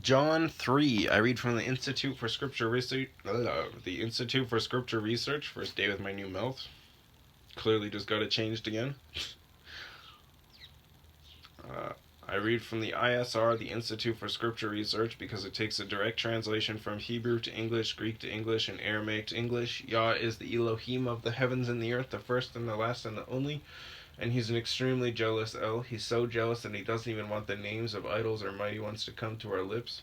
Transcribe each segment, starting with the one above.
John 3. I read from the Institute for Scripture Research. The Institute for Scripture Research. First day with my new mouth. Clearly just got it changed again. I read from the ISR, the Institute for Scripture Research, because it takes a direct translation from Hebrew to English, Greek to English, and Aramaic to English. Yah is the Elohim of the heavens and the earth, the first and the last and the only. And he's an extremely jealous El. He's so jealous that he doesn't even want the names of idols or mighty ones to come to our lips.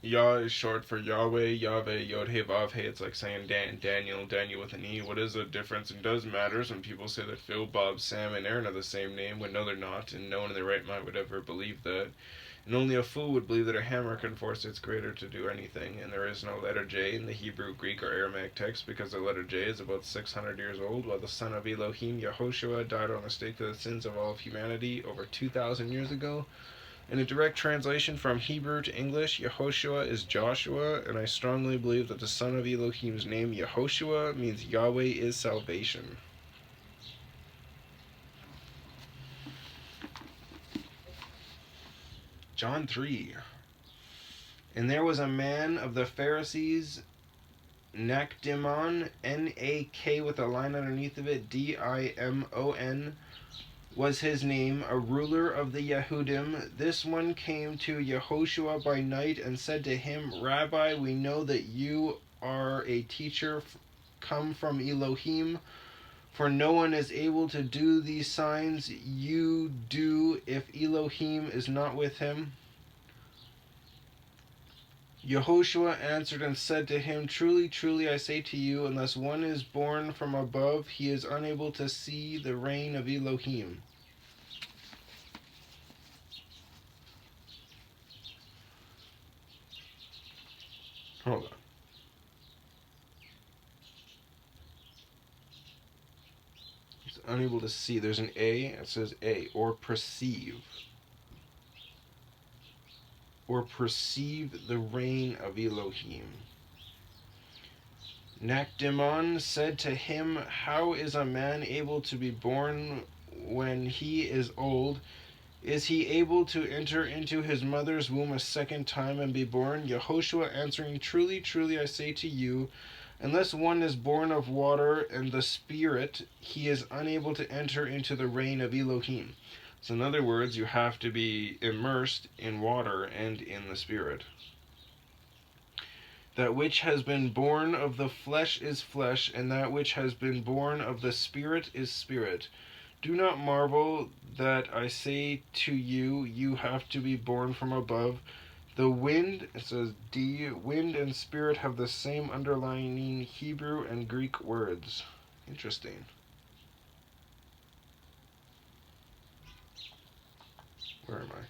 Yah is short for YahWeh, Yahweh, Yod He Vav He. It's like saying Daniel with an E. What is the difference? It does matters when people say that Phil, Bob, Sam, and Aaron are the same name when no they're not, and no one in their right mind would ever believe that. And only a fool would believe that a hammer can force its creator to do anything, and there is no letter J in the Hebrew, Greek, or Aramaic text because the letter J is about 600 years old, while the son of Elohim, Yehoshua, died on the stake for the sins of all of humanity over 2,000 years ago. In a direct translation from Hebrew to English, Yehoshua is Joshua, and I strongly believe that the son of Elohim's name, Yehoshua, means Yahweh is salvation. John 3. And there was a man of the Pharisees, Nakdimon, N-A-K with a line underneath of it, D-I-M-O-N, was his name, a ruler of the Yehudim. This one came to Yehoshua by night and said to him, Rabbi, we know that you are a teacher come from Elohim, for no one is able to do these signs you do if Elohim is not with him. Yehoshua answered and said to him, Truly, truly, I say to you, unless one is born from above, he is unable to see the reign of Elohim. Hold on. He's unable to see. There's an A. It says A. Or perceive. Or perceive the reign of Elohim. Nakdimon said to him, How is a man able to be born when he is old? Is he able to enter into his mother's womb a second time and be born? Yehoshua answering, Truly, truly, I say to you, unless one is born of water and the Spirit, he is unable to enter into the reign of Elohim. So in other words, you have to be immersed in water and in the Spirit. That which has been born of the flesh is flesh, and that which has been born of the Spirit is spirit. Do not marvel that I say to you, you have to be born from above. The wind, it says D, wind and spirit have the same underlining Hebrew and Greek words. Interesting. Where am I?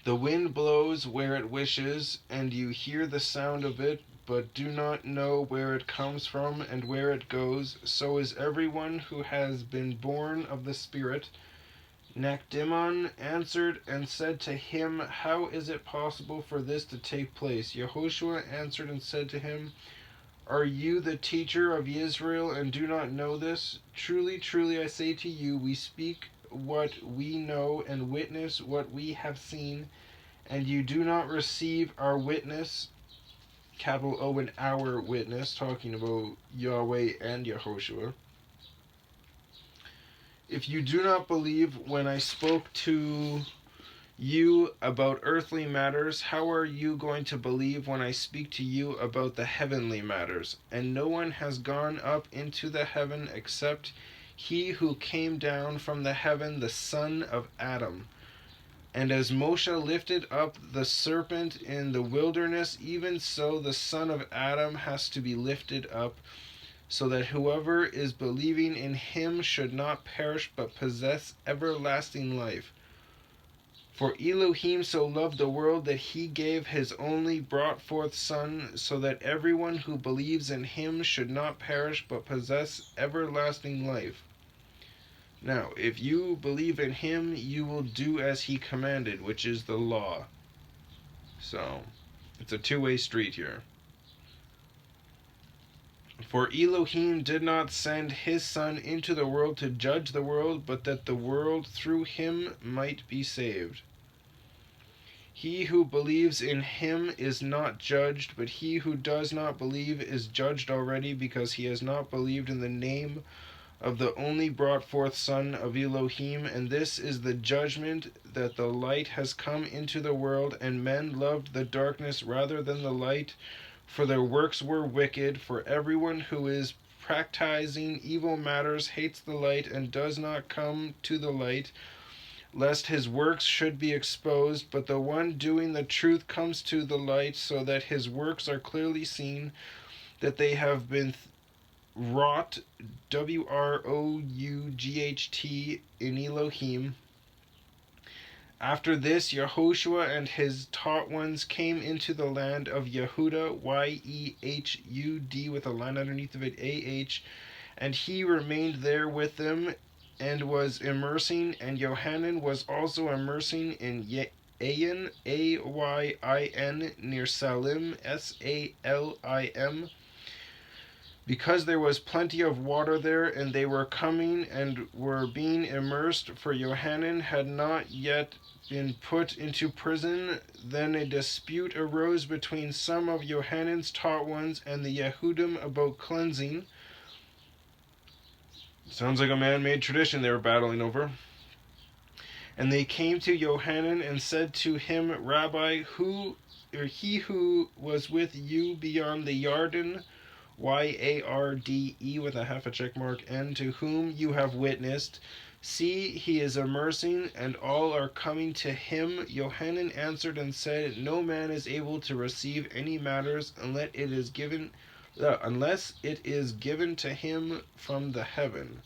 The wind blows where it wishes, and you hear the sound of it, but do not know where it comes from and where it goes. So is everyone who has been born of the Spirit. Nakdimon answered and said to him, How is it possible for this to take place? Yehoshua answered and said to him, Are you the teacher of Israel and do not know this? Truly, truly, I say to you, we speak what we know and witness what we have seen, and you do not receive our witness, capital O and our witness, talking about Yahweh and Yehoshua. If you do not believe when I spoke to you about earthly matters, how are you going to believe when I speak to you about the heavenly matters? And no one has gone up into the heaven except he who came down from the heaven, the son of Adam. And as Moshe lifted up the serpent in the wilderness, even so the son of Adam has to be lifted up, so that whoever is believing in him should not perish but possess everlasting life. For Elohim so loved the world that he gave his only brought forth Son, so that everyone who believes in him should not perish but possess everlasting life. Now, if you believe in him, you will do as he commanded, which is the law. So, it's a two-way street here. For Elohim did not send his Son into the world to judge the world, but that the world through him might be saved. He who believes in him is not judged, but he who does not believe is judged already, because he has not believed in the name of the only brought forth Son of Elohim. And this is the judgment, that the light has come into the world, and men loved the darkness rather than the light, for their works were wicked. For everyone who is practicing evil matters hates the light and does not come to the light, lest his works should be exposed. But the one doing the truth comes to the light, so that his works are clearly seen, that they have been wrought, WROUGHT, in Elohim. After this, Yehoshua and his taught ones came into the land of Yehuda, YEHUD, with a line underneath of it, AH, and he remained there with them and was immersing, and Yohanan was also immersing in Ayin, AYIN, near Salim, SALIM, because there was plenty of water there, and they were coming and were being immersed, for Yohanan had not yet been put into prison. Then a dispute arose between some of Yohanan's taught ones and the Yehudim about cleansing. Sounds like a man-made tradition they were battling over. And they came to Yohanan and said to him, Rabbi, he who was with you beyond the Yarden, YARDE, with a half a check mark, and to whom you have witnessed, see, he is immersing, and all are coming to him. Yohanan answered and said, no man is able to receive any matters unless it is given to him from the heaven.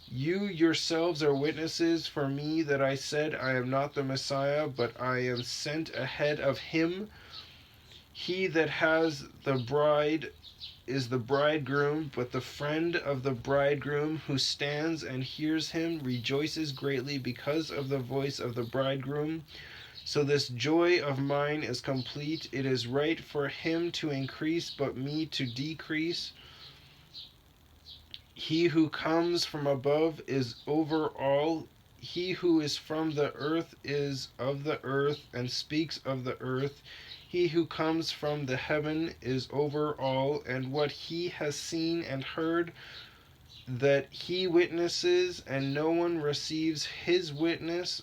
You yourselves are witnesses for me that I said, I am not the Messiah, but I am sent ahead of him. He that has the bride is the bridegroom, but the friend of the bridegroom who stands and hears him rejoices greatly because of the voice of the bridegroom. So this joy of mine is complete. It is right for him to increase, but me to decrease. He who comes from above is over all. He who is from the earth is of the earth and speaks of the earth. He who comes from the heaven is over all, and what he has seen and heard, that he witnesses, and no one receives his witness.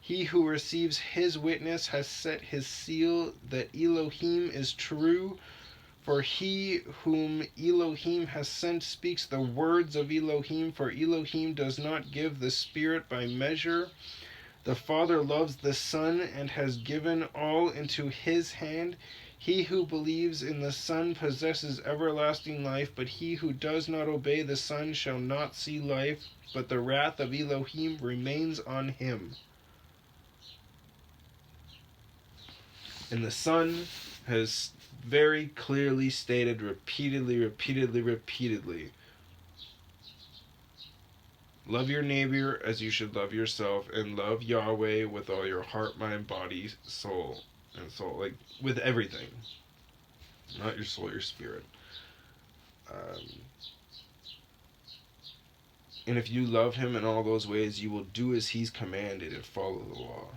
He who receives his witness has set his seal that Elohim is true. For he whom Elohim has sent speaks the words of Elohim, for Elohim does not give the Spirit by measure. The Father loves the Son and has given all into his hand. He who believes in the Son possesses everlasting life, but he who does not obey the Son shall not see life, but the wrath of Elohim remains on him. And the Son has very clearly stated repeatedly, love your neighbor as you should love yourself, and love YahWeh with all your heart, mind, body, soul, like with everything. Not your soul, your spirit. And if you love him in all those ways, you will do as he's commanded and follow the law.